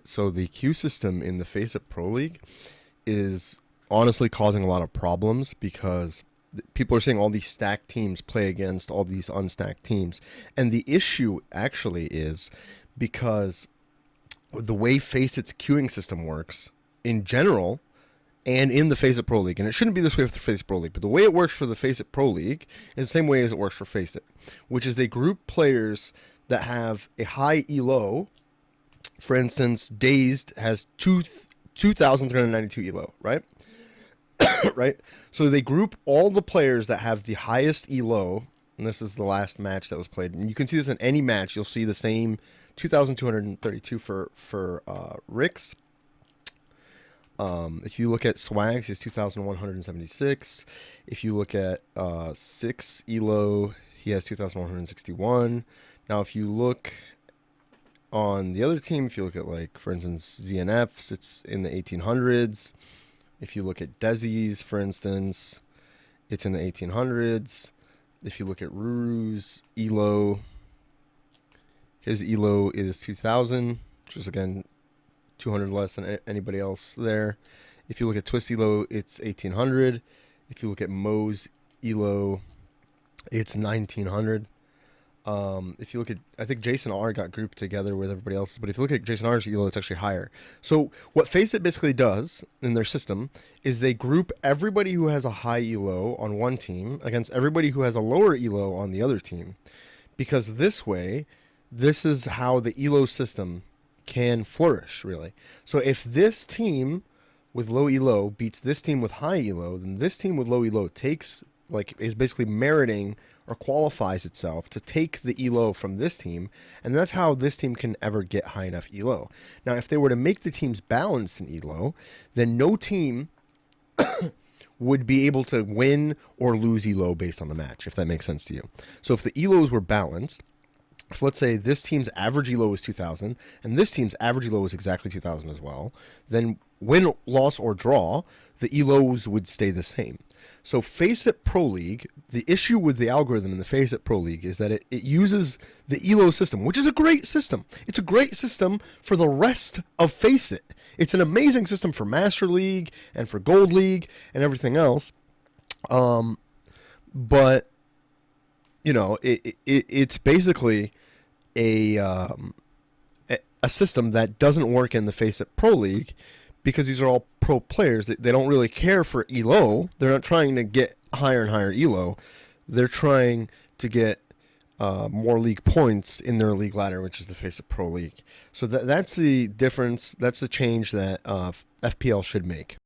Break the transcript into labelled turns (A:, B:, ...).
A: So the queue system in the Faceit Pro League is honestly causing a lot of problems because people are seeing all these stacked teams play against all these unstacked teams. And the issue actually is because the way Faceit's queuing system works in general and in the Faceit Pro League, and it shouldn't be this way for the Faceit Pro League, but the way it works for the Faceit Pro League is the same way as it works for Faceit, which is they group players that have a high elo. For instance, Dazed has 2,392 elo, right? Right? So they group all the players that have the highest elo, and this is the last match that was played. And you can see this in any match. You'll see the same 2,232 for Rick's. If you look at Swags, he's 2,176. If you look at 6 elo, he has 2,161. Now, if you look on the other team, if you look at, like, for instance, ZNFs, it's in the 1800s. If you look at Desi's, for instance, it's in the 1800s. If you look at Ruru's elo, his elo is 2,000, which is, again, 200 less than anybody else there. If you look at Twist elo, it's 1,800. If you look at Mo's elo, it's 1,900. If you look at, I think Jason R got grouped together with everybody else, but if you look at Jason R's elo, it's actually higher. So what Faceit basically does in their system is they group everybody who has a high elo on one team against everybody who has a lower elo on the other team, because this way, this is how the elo system can flourish, really. So if this team with low elo beats this team with high elo, then this team with low elo is basically meriting or qualifies itself to take the elo from this team, and that's how this team can ever get high enough elo. Now, if they were to make the teams balanced in elo, then no team would be able to win or lose elo based on the match, if that makes sense to you. So if the elos were balanced, if let's say this team's average elo is 2,000 and this team's average elo is exactly 2,000 as well, then win, loss, or draw, the elos would stay the same. So Faceit Pro League, the issue with the algorithm in the Faceit Pro League is that it uses the elo system, which is a great system. It's a great system for the rest of Faceit. It's an amazing system for Master League and for Gold League and everything else. But you know, it's basically a system that doesn't work in the Faceit Pro League because these are all pro players. They don't really care for elo. They're not trying to get higher and higher elo. They're trying to get more league points in their league ladder, which is the Faceit Pro League. So that's the difference. That's the change that FPL should make.